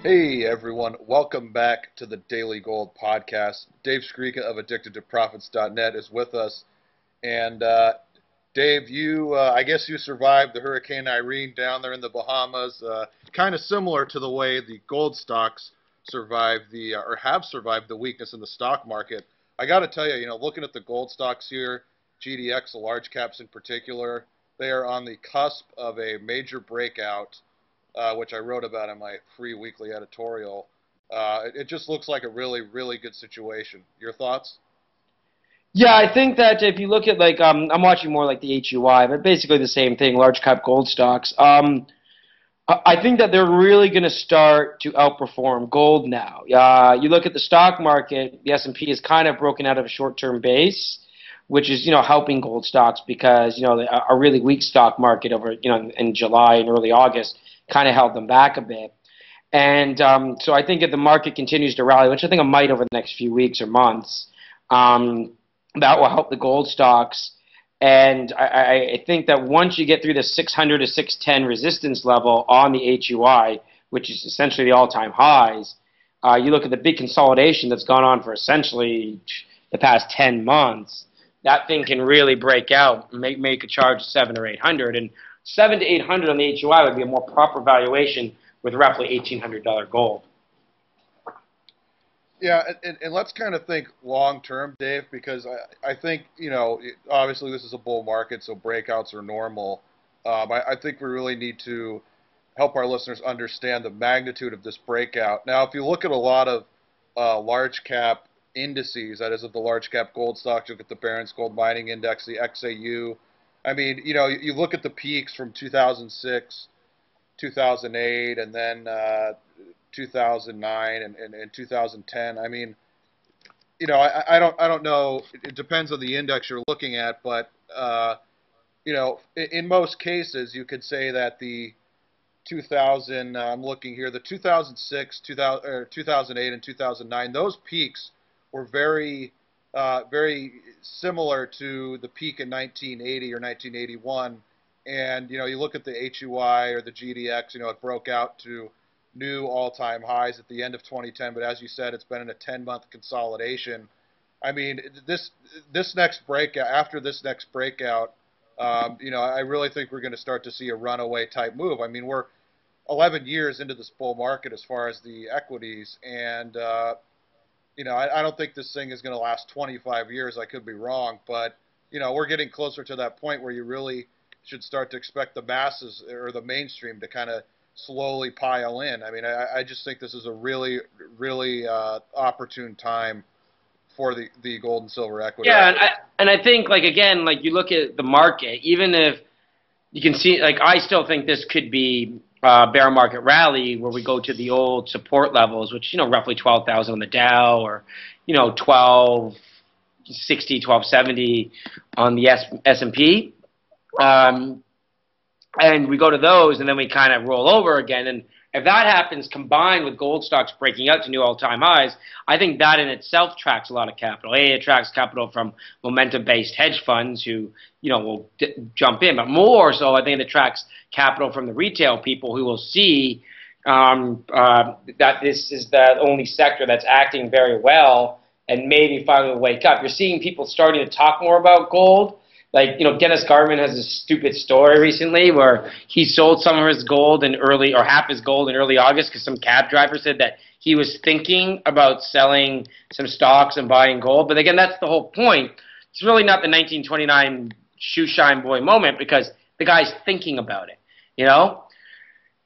Hey everyone, welcome back to the Daily Gold Podcast. Dave Skarica of AddictedToProfits.net is with us. And Dave, I guess you survived the Hurricane Irene down there in the Bahamas, kind of similar to the way the gold stocks survived or have survived the weakness in the stock market. I got to tell you, looking at the gold stocks here, GDX, the large caps in particular, they are on the cusp of a major breakout, which I wrote about in my free weekly editorial. It just looks like a really, really good situation. Your thoughts? Yeah, I think that if you look at I'm watching more like the HUI, but basically the same thing, large cap gold stocks. I think that they're really going to start to outperform gold now. You look at the stock market, the S&P is kind of broken out of a short-term base, which is helping gold stocks because a really weak stock market over in July and early August kind of held them back a bit. And so I think if the market continues to rally, which I think it might over the next few weeks or months, that will help the gold stocks. And I think that once you get through the 600 to 610 resistance level on the HUI, which is essentially the all-time highs, you look at the big consolidation that's gone on for essentially the past 10 months, that thing can really break out and make a charge of 700 or 800. And 700 to 800 on the HUI would be a more proper valuation with roughly $1,800 gold. Yeah, and let's kind of think long term, Dave, because I think, obviously this is a bull market, so breakouts are normal. I think we really need to help our listeners understand the magnitude of this breakout. Now, if you look at a lot of large cap indices, that is, of the large cap gold stocks, you look at the Barron's Gold Mining Index, the XAU. I mean, you look at the peaks from 2006, 2008, and then 2009 and 2010. I mean, I don't know. It depends on the index you're looking at, but in most cases, you could say that the 2000, I'm looking here, the 2006, 2008, and 2009, those peaks were very similar to the peak in 1980 or 1981. And, you look at the HUI or the GDX, it broke out to new all-time highs at the end of 2010. But as you said, it's been in a 10-month consolidation. I mean, this next breakout, after this next breakout, I really think we're going to start to see a runaway type move. I mean, we're 11 years into this bull market as far as the equities, and I don't think this thing is going to last 25 years. I could be wrong, but we're getting closer to that point where you really should start to expect the masses or the mainstream to kind of slowly pile in. I mean, I just think this is a really, really opportune time for the gold and silver equity. Yeah, and I think again, you look at the market, even if you can see, I still think this could be a bear market rally where we go to the old support levels, which roughly 12,000 on the Dow, or 1260, 1270 on the S&P. And we go to those, and then we kind of roll over again. And if that happens, combined with gold stocks breaking out to new all-time highs, I think that in itself attracts a lot of capital. It attracts capital from momentum-based hedge funds who, will jump in. But more so, I think it attracts capital from the retail people who will see that this is the only sector that's acting very well and maybe finally wake up. You're seeing people starting to talk more about gold. Dennis Gartman has a stupid story recently where he sold some of his gold or half his gold in early August because some cab driver said that he was thinking about selling some stocks and buying gold. But again, that's the whole point. It's really not the 1929 shoe shine boy moment because the guy's thinking about it,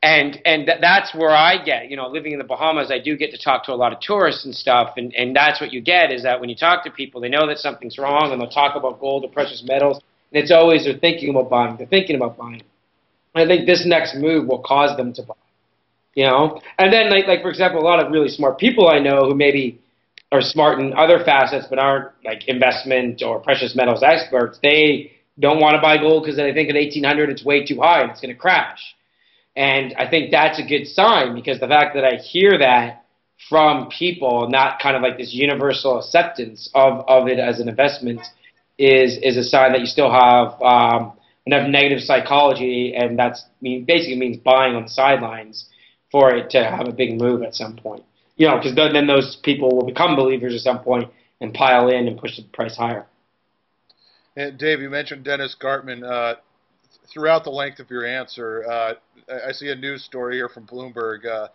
And that's where I get, living in the Bahamas, I do get to talk to a lot of tourists and stuff, and that's what you get is that when you talk to people, they know that something's wrong, and they'll talk about gold or precious metals, and it's always they're thinking about buying. And I think this next move will cause them to buy, And then, for example, a lot of really smart people I know who maybe are smart in other facets but aren't, investment or precious metals experts, they don't want to buy gold because they think at 1,800 it's way too high and it's going to crash. And I think that's a good sign because the fact that I hear that from people, not kind of this universal acceptance of it as an investment, is a sign that you still have enough negative psychology, and basically means buying on the sidelines for it to have a big move at some point. You know, because then those people will become believers at some point and pile in and push the price higher. And Dave, you mentioned Dennis Gartman. Throughout the length of your answer, I see a news story here from Bloomberg.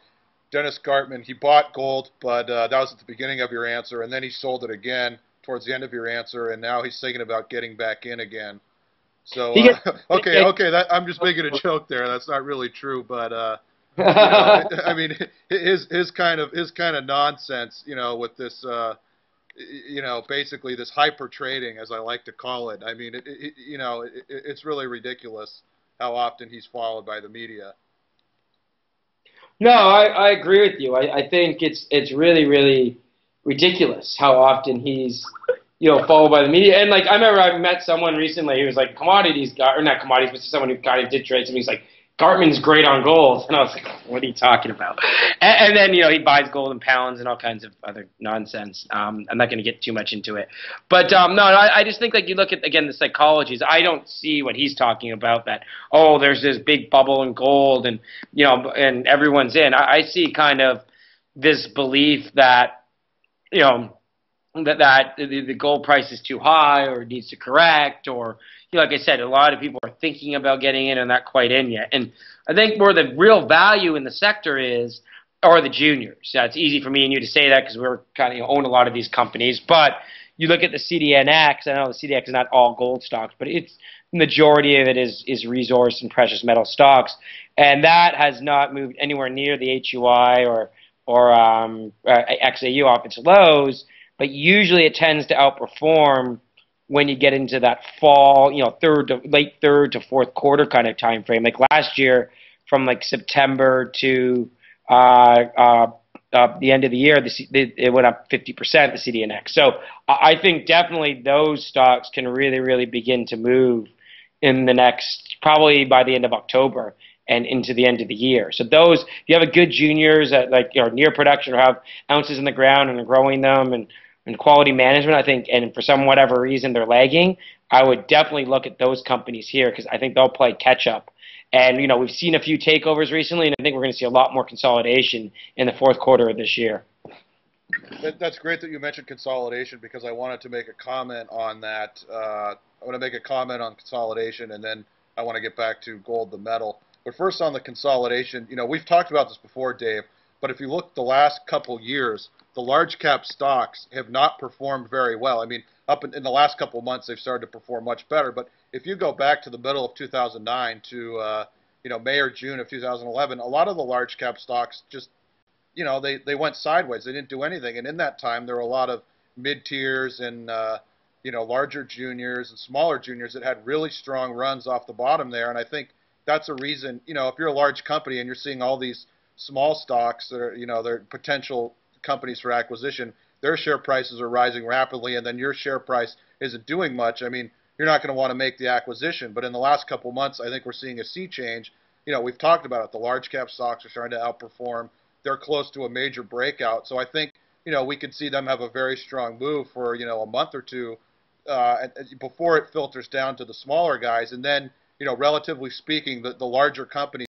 Dennis Gartman, he bought gold, but that was at the beginning of your answer, and then he sold it again towards the end of your answer, and now he's thinking about getting back in again. So, He gets, okay, I'm just making a joke there. That's not really true, but I mean, his kind of nonsense, with this, basically this hyper trading, as I like to call it. I mean, it's really ridiculous how often he's followed by the media. No, I agree with you. I think it's really, really ridiculous how often he's followed by the media. And like I remember I met someone recently who was like commodities guy, or not commodities, but someone who kind of did trades, and he's like, Gartman's great on gold, and I was like, what are you talking about? And then he buys gold in pounds and all kinds of other nonsense. I'm not going to get too much into it, but no, I just think like you look at again the psychologies. I don't see what he's talking about, that there's this big bubble in gold and and everyone's in. I see kind of this belief that that the gold price is too high or it needs to correct, or like I said, a lot of people are thinking about getting in and not quite in yet. And I think where the real value in the sector are the juniors. Yeah, it's easy for me and you to say that because we're kind of own a lot of these companies. But you look at the CDNX. I know the CDX is not all gold stocks, but it's the majority of it is resource and precious metal stocks, and that has not moved anywhere near the HUI or XAU off its lows. But usually it tends to outperform when you get into that fall, late third to fourth quarter kind of time frame. Like last year, from like September to the end of the year, it went up 50%, the CDNX. So I think definitely those stocks can really, really begin to move in the next, probably by the end of October and into the end of the year. So those, if you have a good juniors that near production or have ounces in the ground and are growing them and quality management, I think, and for some whatever reason they're lagging, I would definitely look at those companies here because I think they'll play catch up. And we've seen a few takeovers recently, and I think we're going to see a lot more consolidation in the fourth quarter of this year. That's great that you mentioned consolidation because I wanted to make a comment on that. I want to make a comment on consolidation, and then I want to get back to gold, the metal. But first on the consolidation, we've talked about this before, Dave, but if you look the last couple years, the large cap stocks have not performed very well. I mean, up in the last couple of months, they've started to perform much better. But if you go back to the middle of 2009 to May or June of 2011, a lot of the large cap stocks just they went sideways. They didn't do anything. And in that time, there were a lot of mid tiers and larger juniors and smaller juniors that had really strong runs off the bottom there. And I think that's a reason. If you're a large company and you're seeing all these small stocks that are they're potential companies for acquisition, their share prices are rising rapidly, and then your share price isn't doing much. I mean, you're not going to want to make the acquisition. But in the last couple of months, I think we're seeing a sea change. We've talked about it. The large cap stocks are starting to outperform. They're close to a major breakout. So I think, we could see them have a very strong move for, a month or two before it filters down to the smaller guys. And then, relatively speaking, the larger companies